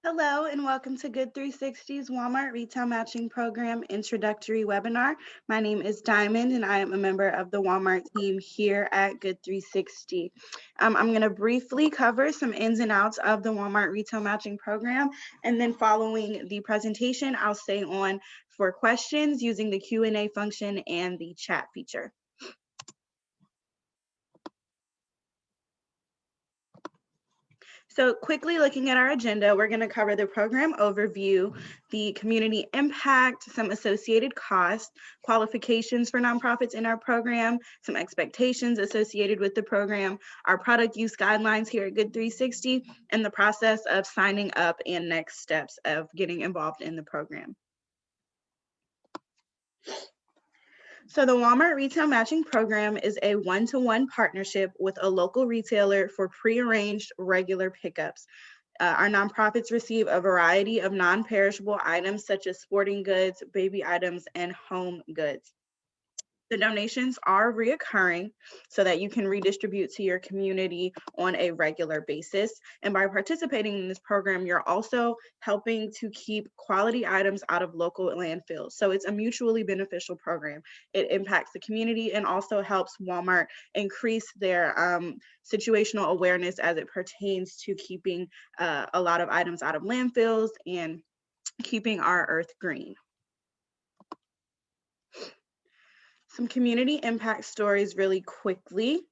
Hello and welcome to Good360's Walmart Retail Matching Program Introductory Webinar. My name is Diamond and I am a member of the Walmart team here at Good360. I'm going to briefly cover some ins and outs of the Walmart Retail Matching Program, and then following the presentation, I'll stay on for questions using the Q&A function and the chat feature. So quickly looking at our agenda, we're going to cover the program overview, the community impact, some associated costs, qualifications for nonprofits in our program, some expectations associated with the program, our product use guidelines here at Good360, and the process of signing up and next steps of getting involved in the program. So the Walmart Retail Matching Program is a one-to-one partnership with a local retailer for prearranged regular pickups. Our nonprofits receive a variety of non-perishable items such as sporting goods, baby items, and home goods. The donations are reoccurring so that you can redistribute to your community on a regular basis. And by participating in this program, you're also helping to keep quality items out of local landfills. So it's a mutually beneficial program. It impacts the community and also helps Walmart increase their situational awareness as it pertains to keeping a lot of items out of landfills and keeping our earth green. Some community impact stories really quickly.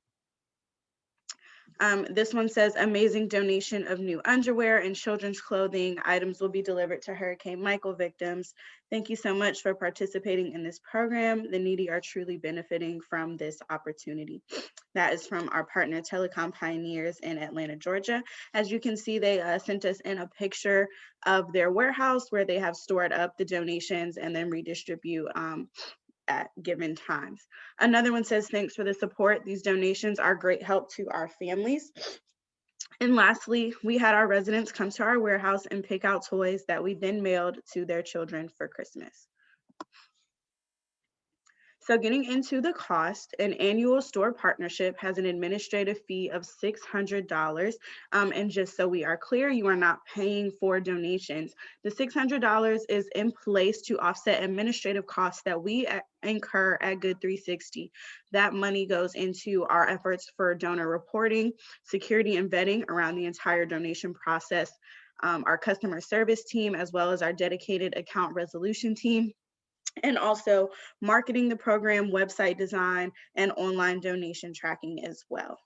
This one says, amazing donation of new underwear and children's clothing. Items will be delivered to Hurricane Michael victims. Thank you so much for participating in this program. The needy are truly benefiting from this opportunity. That is from our partner Telecom Pioneers in Atlanta, Georgia. As you can see, they sent us in a picture of their warehouse where they have stored up the donations and then redistribute at given times. Another one says, thanks for the support. These donations are great help to our families. And lastly, we had our residents come to our warehouse and pick out toys that we then mailed to their children for Christmas. So getting into the cost, an annual store partnership has an administrative fee of $600. And just so we are clear, you are not paying for donations. The $600 is in place to offset administrative costs that we incur at Good360. That money goes into our efforts for donor reporting, security and vetting around the entire donation process, our customer service team, as well as our dedicated account resolution team, and also marketing the program, website design, and online donation tracking as well.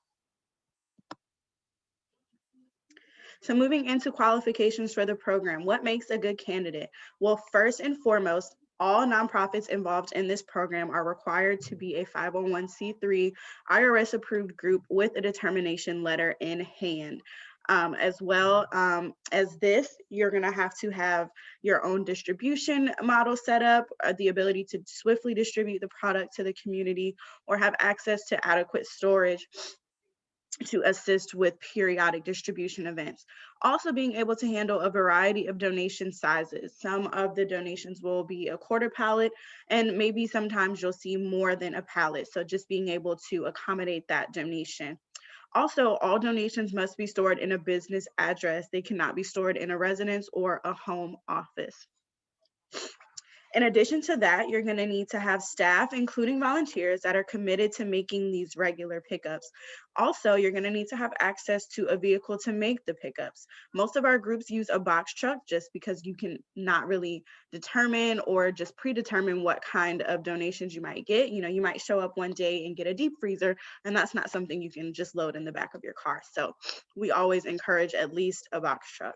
So moving into qualifications for the program, what makes a good candidate? Well, first and foremost, all nonprofits involved in this program are required to be a 501c3 IRS approved group with a determination letter in hand. As well as this, you're going to have your own distribution model set up, the ability to swiftly distribute the product to the community, or have access to adequate storage to assist with periodic distribution events. Also being able to handle a variety of donation sizes. Some of the donations will be a quarter pallet, and maybe sometimes you'll see more than a pallet. So just being able to accommodate that donation. Also, all donations must be stored in a business address. They cannot be stored in a residence or a home office. In addition to that, you're going to need to have staff, including volunteers, that are committed to making these regular pickups. Also, you're going to need to have access to a vehicle to make the pickups. Most of our groups use a box truck just because you can not really determine or just predetermine what kind of donations you might get. You know, you might show up one day and get a deep freezer, and that's not something you can just load in the back of your car. So we always encourage at least a box truck.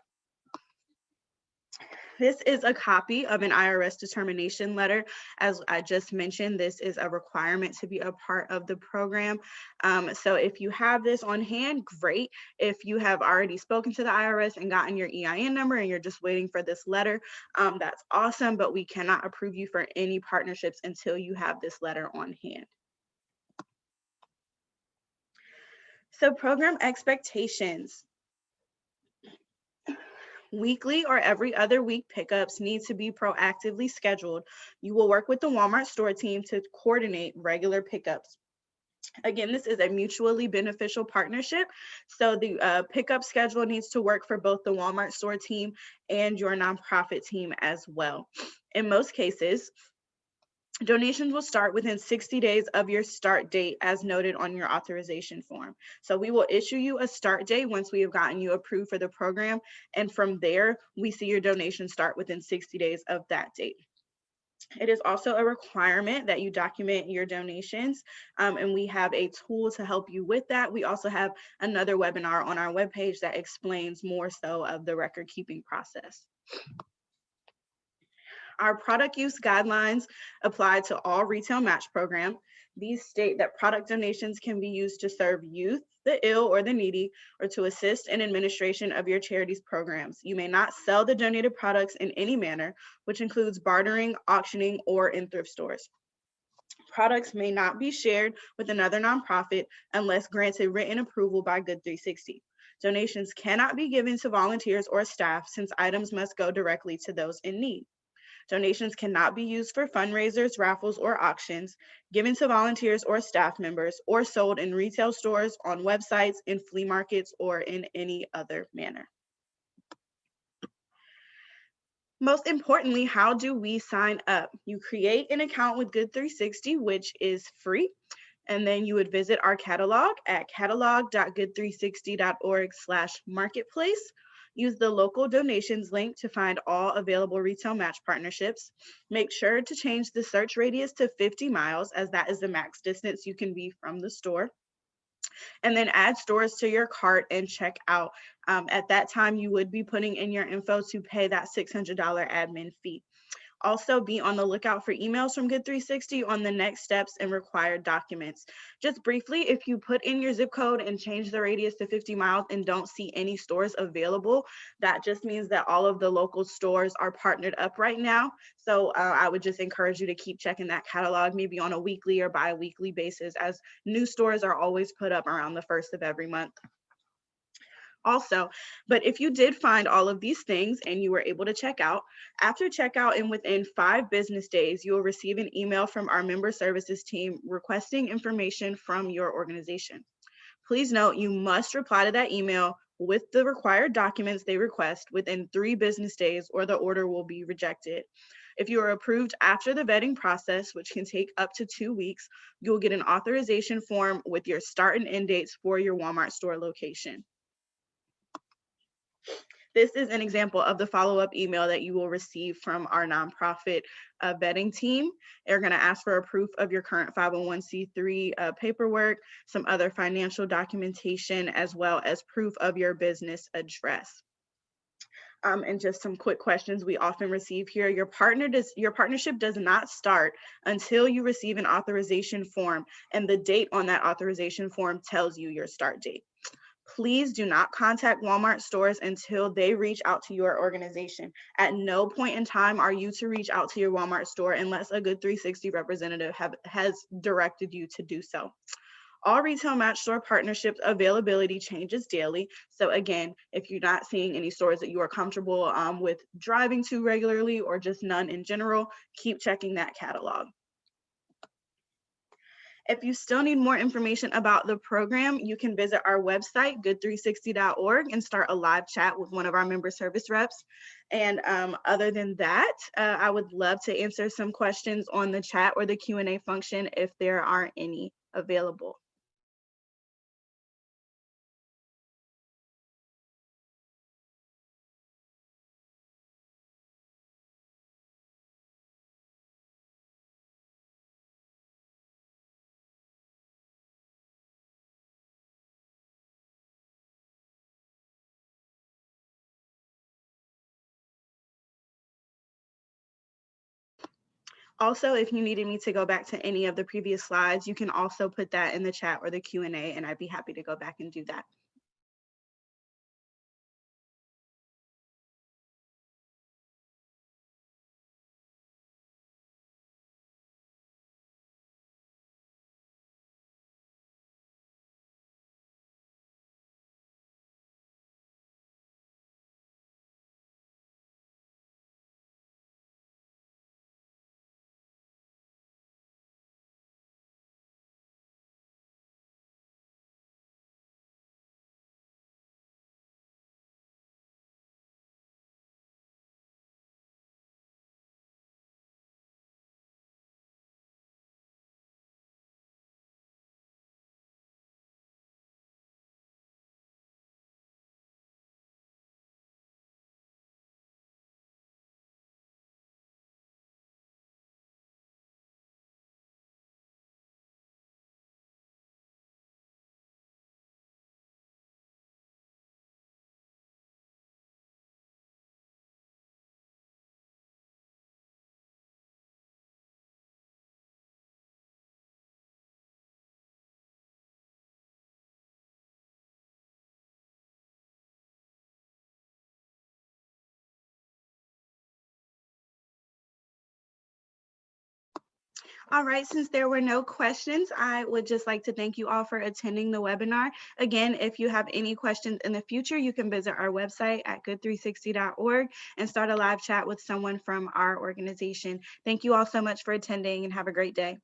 This is a copy of an IRS determination letter. As I just mentioned, this is a requirement to be a part of the program. So if you have this on hand, great. If you have already spoken to the IRS and gotten your EIN number and you're just waiting for this letter, that's awesome, but we cannot approve you for any partnerships until you have this letter on hand. So program expectations. Weekly or every other week pickups need to be proactively scheduled. You will work with the Walmart store team to coordinate regular pickups. Again, this is a mutually beneficial partnership. So the pickup schedule needs to work for both the Walmart store team and your nonprofit team as well. In most cases, donations will start within 60 days of your start date as noted on your authorization form. So we will issue you a start date once we have gotten you approved for the program. And from there, we see your donation start within 60 days of that date. It is also a requirement that you document your donations, and we have a tool to help you with that. We also have another webinar on our webpage that explains more so of the record keeping process. Our product use guidelines apply to all retail match program. These state that product donations can be used to serve youth, the ill, or the needy, or to assist in administration of your charity's programs. You may not sell the donated products in any manner, which includes bartering, auctioning, or in thrift stores. Products may not be shared with another nonprofit unless granted written approval by Good360. Donations cannot be given to volunteers or staff since items must go directly to those in need. Donations cannot be used for fundraisers, raffles, or auctions, given to volunteers or staff members, or sold in retail stores, on websites, in flea markets, or in any other manner. Most importantly, how do we sign up? You create an account with Good360, which is free. And then you would visit our catalog at catalog.good360.org/marketplace. Use the local donations link to find all available retail match partnerships. Make sure to change the search radius to 50 miles, as that is the max distance you can be from the store. And then add stores to your cart and check out. At that time, you would be putting in your info to pay that $600 admin fee. Also, be on the lookout for emails from Good360 on the next steps and required documents. Just briefly, if you put in your zip code and change the radius to 50 miles and don't see any stores available, that just means that all of the local stores are partnered up right now. So I would just encourage you to keep checking that catalog, maybe on a weekly or bi-weekly basis, as new stores are always put up around the first of every month. Also, but if you did find all of these things and you were able to check out, after checkout and within 5 business days, you will receive an email from our member services team requesting information from your organization. Please note, you must reply to that email with the required documents they request within 3 business days, or the order will be rejected. If you are approved after the vetting process, which can take up to 2 weeks, you will get an authorization form with your start and end dates for your Walmart store location. This is an example of the follow-up email that you will receive from our nonprofit vetting team. They're going to ask for a proof of your current 501c3 paperwork, some other financial documentation, as well as proof of your business address. And just some quick questions we often receive here. Your partnership does not start until you receive an authorization form, and the date on that authorization form tells you your start date. Please do not contact Walmart stores until they reach out to your organization. At no point in time are you to reach out to your Walmart store unless a Good360 representative has directed you to do so. All retail match store partnerships availability changes daily. So again, if you're not seeing any stores that you are comfortable with driving to regularly, or just none in general, keep checking that catalog. If you still need more information about the program, you can visit our website, good360.org, and start a live chat with one of our member service reps. And other than that, I would love to answer some questions on the chat or the Q&A function if there are any available. Also, if you needed me to go back to any of the previous slides, you can also put that in the chat or the Q&A, and I'd be happy to go back and do that. All right, since there were no questions, I would just like to thank you all for attending the webinar. Again, if you have any questions in the future, you can visit our website at good360.org and start a live chat with someone from our organization. Thank you all so much for attending and have a great day.